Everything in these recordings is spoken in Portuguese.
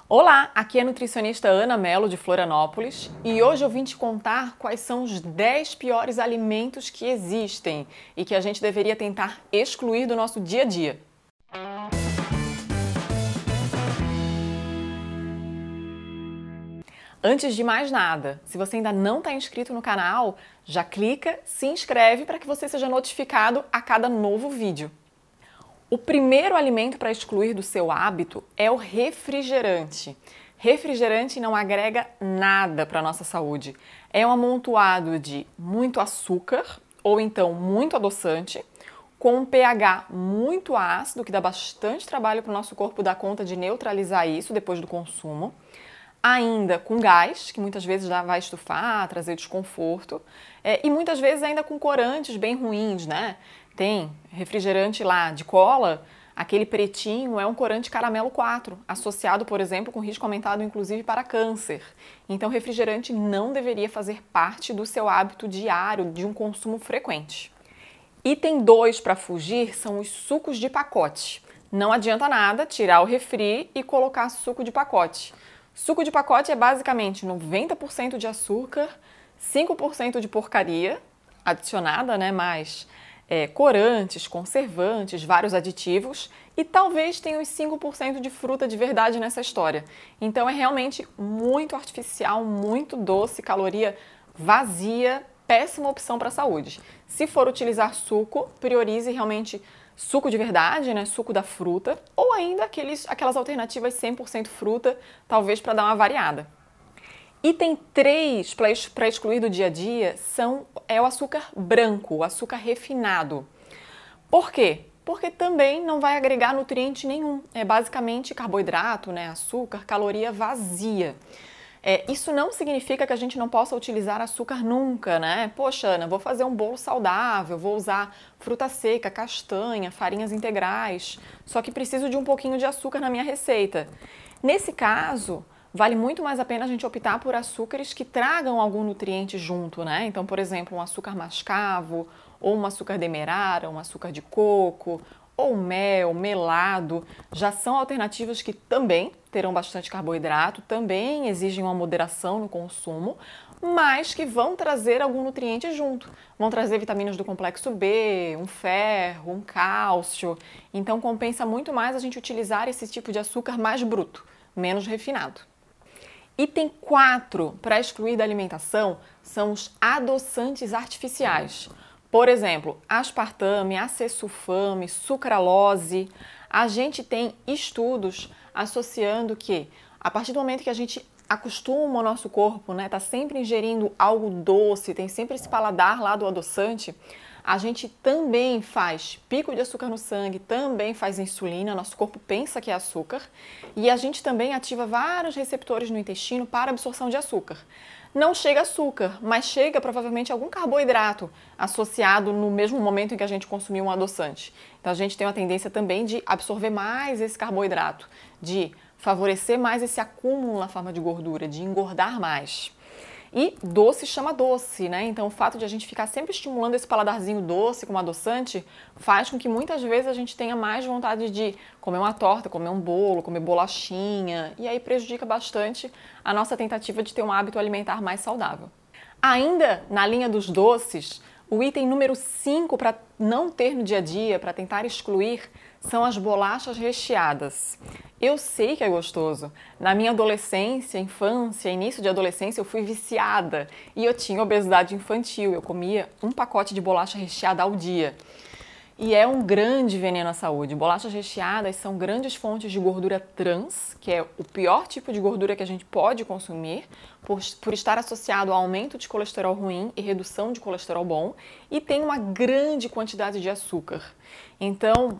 Olá, aqui é a nutricionista Ana Mello de Florianópolis e hoje eu vim te contar quais são os 10 piores alimentos que existem e que a gente deveria tentar excluir do nosso dia a dia. Antes de mais nada, se você ainda não está inscrito no canal, já clica, se inscreve para que você seja notificado a cada novo vídeo. O primeiro alimento para excluir do seu hábito é o refrigerante. Refrigerante não agrega nada para a nossa saúde. É um amontoado de muito açúcar ou então muito adoçante, com um pH muito ácido, que dá bastante trabalho para o nosso corpo dar conta de neutralizar isso depois do consumo. Ainda com gás, que muitas vezes vai estufar, trazer desconforto, e muitas vezes ainda com corantes bem ruins, né? Tem refrigerante lá de cola, aquele pretinho é um corante caramelo 4, associado, por exemplo, com risco aumentado inclusive para câncer. Então, refrigerante não deveria fazer parte do seu hábito diário de um consumo frequente. Item 2 para fugir são os sucos de pacote. Não adianta nada tirar o refri e colocar suco de pacote. Suco de pacote é basicamente 90% de açúcar, 5% de porcaria adicionada, né, mais corantes, conservantes, vários aditivos e talvez tenha uns 5% de fruta de verdade nessa história. Então é realmente muito artificial, muito doce, caloria vazia, péssima opção para a saúde. Se for utilizar suco, priorize realmente suco de verdade, né, suco da fruta, ou ainda aquelas alternativas 100% fruta, talvez para dar uma variada. Item 3 para excluir do dia a dia é o açúcar branco, o açúcar refinado. Por quê? Porque também não vai agregar nutriente nenhum. É basicamente carboidrato, né, açúcar, caloria vazia. Isso não significa que a gente não possa utilizar açúcar nunca, né? Poxa, Ana, vou fazer um bolo saudável, vou usar fruta seca, castanha, farinhas integrais, só que preciso de um pouquinho de açúcar na minha receita. Nesse caso, vale muito mais a pena a gente optar por açúcares que tragam algum nutriente junto, né? Então, por exemplo, um açúcar mascavo, ou um açúcar demerara, um açúcar de coco, ou mel, melado, já são alternativas que também terão bastante carboidrato, também exigem uma moderação no consumo, mas que vão trazer algum nutriente junto. Vão trazer vitaminas do complexo B, um ferro, um cálcio. Então compensa muito mais a gente utilizar esse tipo de açúcar mais bruto, menos refinado. Item 4 para excluir da alimentação são os adoçantes artificiais. Por exemplo, aspartame, acesulfame, sucralose. A gente tem estudos associando que, a partir do momento que a gente acostuma o nosso corpo, né, tá sempre ingerindo algo doce, tem sempre esse paladar lá do adoçante, a gente também faz pico de açúcar no sangue, também faz insulina, nosso corpo pensa que é açúcar, e a gente também ativa vários receptores no intestino para absorção de açúcar. Não chega açúcar, mas chega provavelmente algum carboidrato associado no mesmo momento em que a gente consumiu um adoçante. Então a gente tem uma tendência também de absorver mais esse carboidrato, de favorecer mais esse acúmulo na forma de gordura, de engordar mais. E doce chama doce, né? Então o fato de a gente ficar sempre estimulando esse paladarzinho doce como adoçante faz com que muitas vezes a gente tenha mais vontade de comer uma torta, comer um bolo, comer bolachinha, e aí prejudica bastante a nossa tentativa de ter um hábito alimentar mais saudável. Ainda na linha dos doces, o item número 5 para não ter no dia a dia, para tentar excluir, são as bolachas recheadas. Eu sei que é gostoso. Na minha adolescência, infância, início de adolescência, eu fui viciada e eu tinha obesidade infantil. Eu comia um pacote de bolacha recheada ao dia. E é um grande veneno à saúde. Bolachas recheadas são grandes fontes de gordura trans, que é o pior tipo de gordura que a gente pode consumir, por estar associado ao aumento de colesterol ruim e redução de colesterol bom, e tem uma grande quantidade de açúcar. Então,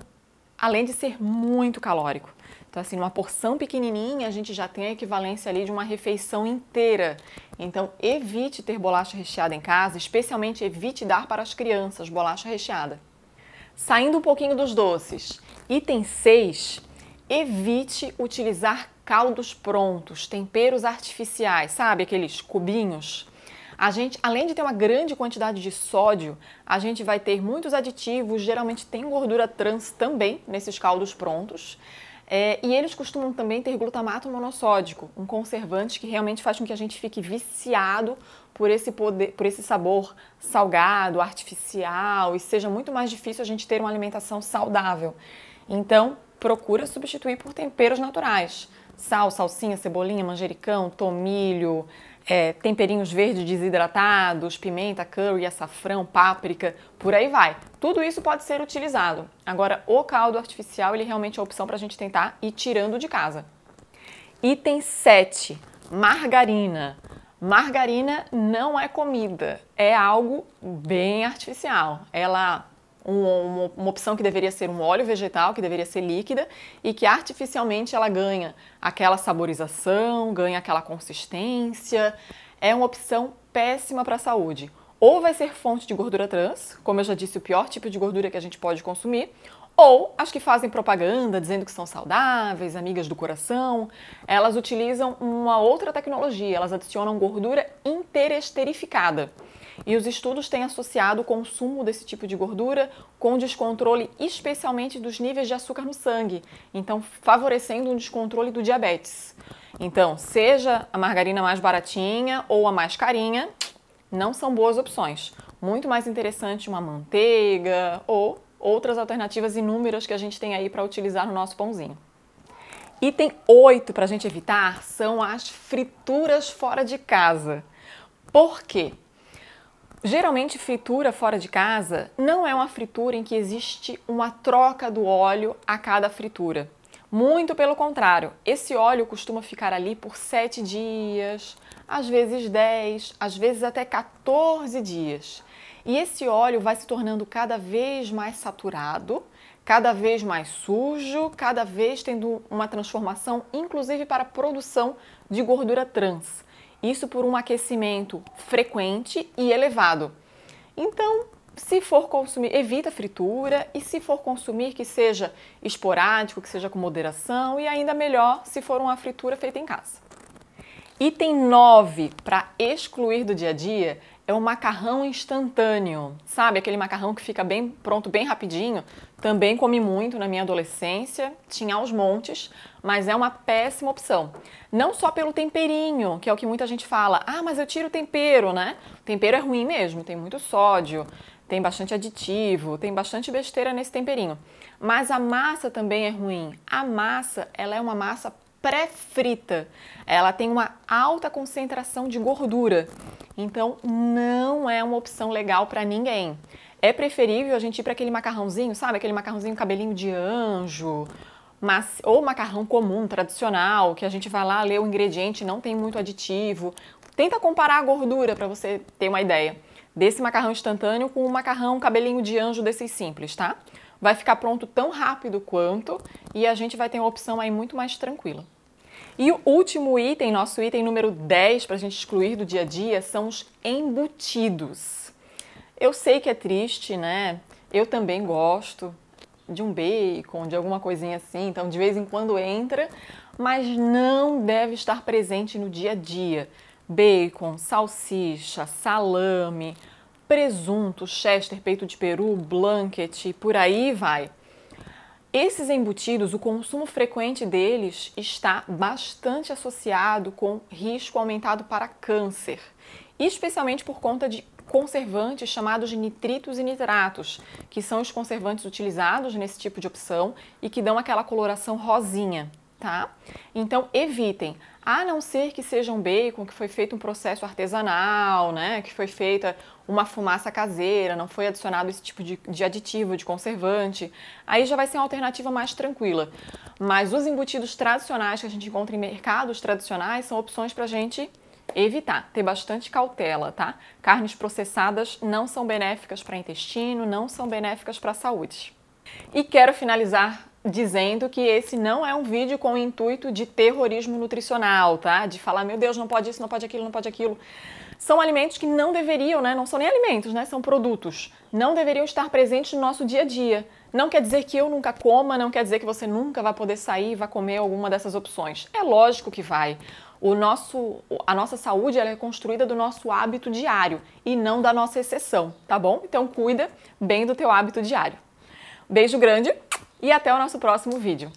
além de ser muito calórico. Então, assim, numa porção pequenininha, a gente já tem a equivalência ali de uma refeição inteira. Então, evite ter bolacha recheada em casa, especialmente evite dar para as crianças bolacha recheada. Saindo um pouquinho dos doces, item 6, evite utilizar caldos prontos, temperos artificiais, sabe aqueles cubinhos? A gente, além de ter uma grande quantidade de sódio, a gente vai ter muitos aditivos, geralmente tem gordura trans também nesses caldos prontos. E eles costumam também ter glutamato monossódico, um conservante que realmente faz com que a gente fique viciado por esse sabor salgado, artificial, e seja muito mais difícil a gente ter uma alimentação saudável. Então, procura substituir por temperos naturais. Sal, salsinha, cebolinha, manjericão, tomilho, temperinhos verdes desidratados, pimenta, curry, açafrão, páprica, por aí vai. Tudo isso pode ser utilizado. Agora, o caldo artificial, ele realmente é a opção para a gente tentar ir tirando de casa. Item 7, margarina. Margarina não é comida, é algo bem artificial. Uma opção que deveria ser um óleo vegetal, que deveria ser líquida e que artificialmente ela ganha aquela saborização, ganha aquela consistência. É uma opção péssima para a saúde. Ou vai ser fonte de gordura trans, como eu já disse, o pior tipo de gordura que a gente pode consumir, ou as que fazem propaganda dizendo que são saudáveis, amigas do coração, elas utilizam uma outra tecnologia, elas adicionam gordura interesterificada. E os estudos têm associado o consumo desse tipo de gordura com descontrole, especialmente dos níveis de açúcar no sangue, então favorecendo um descontrole do diabetes. Então, seja a margarina mais baratinha ou a mais carinha, não são boas opções. Muito mais interessante uma manteiga ou outras alternativas inúmeras que a gente tem aí para utilizar no nosso pãozinho. Item 8 para a gente evitar são as frituras fora de casa. Por quê? Geralmente, fritura fora de casa não é uma fritura em que existe uma troca do óleo a cada fritura. Muito pelo contrário, esse óleo costuma ficar ali por 7 dias, às vezes 10, às vezes até 14 dias. E esse óleo vai se tornando cada vez mais saturado, cada vez mais sujo, cada vez tendo uma transformação, inclusive para a produção de gordura trans. Isso por um aquecimento frequente e elevado. Então, se for consumir, evita fritura, e se for consumir, que seja esporádico, que seja com moderação, e ainda melhor se for uma fritura feita em casa. Item 9, para excluir do dia a dia, é o macarrão instantâneo. Sabe, aquele macarrão que fica bem pronto, bem rapidinho? Também comi muito na minha adolescência, tinha aos montes, mas é uma péssima opção. Não só pelo temperinho, que é o que muita gente fala. Ah, mas eu tiro o tempero, né? O tempero é ruim mesmo, tem muito sódio, tem bastante aditivo, tem bastante besteira nesse temperinho. Mas a massa também é ruim. A massa, ela é uma massa pré-frita. Ela tem uma alta concentração de gordura. Então, não é uma opção legal para ninguém. É preferível a gente ir para aquele macarrãozinho, sabe? Aquele macarrãozinho cabelinho de anjo, ou macarrão comum, tradicional, que a gente vai lá ler o ingrediente, não tem muito aditivo. Tenta comparar a gordura para você ter uma ideia desse macarrão instantâneo com o macarrão cabelinho de anjo desses simples, tá? Vai ficar pronto tão rápido quanto e a gente vai ter uma opção aí muito mais tranquila. E o último item, nosso item número 10 para a gente excluir do dia a dia, são os embutidos. Eu sei que é triste, né? Eu também gosto de um bacon, de alguma coisinha assim, então de vez em quando entra, mas não deve estar presente no dia a dia. Bacon, salsicha, salame, presunto, chester, peito de peru, blanket, por aí vai. Esses embutidos, o consumo frequente deles está bastante associado com risco aumentado para câncer, especialmente por conta de conservantes chamados de nitritos e nitratos, que são os conservantes utilizados nesse tipo de opção e que dão aquela coloração rosinha, tá? Então evitem, a não ser que seja um bacon que foi feito um processo artesanal, né? Que foi feita uma fumaça caseira, não foi adicionado esse tipo de aditivo, de conservante, aí já vai ser uma alternativa mais tranquila. Mas os embutidos tradicionais que a gente encontra em mercados tradicionais são opções para a gente evitar, ter bastante cautela, tá? Carnes processadas não são benéficas para o intestino, não são benéficas para a saúde. E quero finalizar dizendo que esse não é um vídeo com o intuito de terrorismo nutricional, tá? De falar, meu Deus, não pode isso, não pode aquilo, não pode aquilo. São alimentos que não deveriam, né? Não são nem alimentos, né? São produtos. Não deveriam estar presentes no nosso dia a dia. Não quer dizer que eu nunca coma, não quer dizer que você nunca vai poder sair e vai comer alguma dessas opções. É lógico que vai. A nossa saúde ela é construída do nosso hábito diário e não da nossa exceção, tá bom? Então cuida bem do teu hábito diário. Beijo grande e até o nosso próximo vídeo.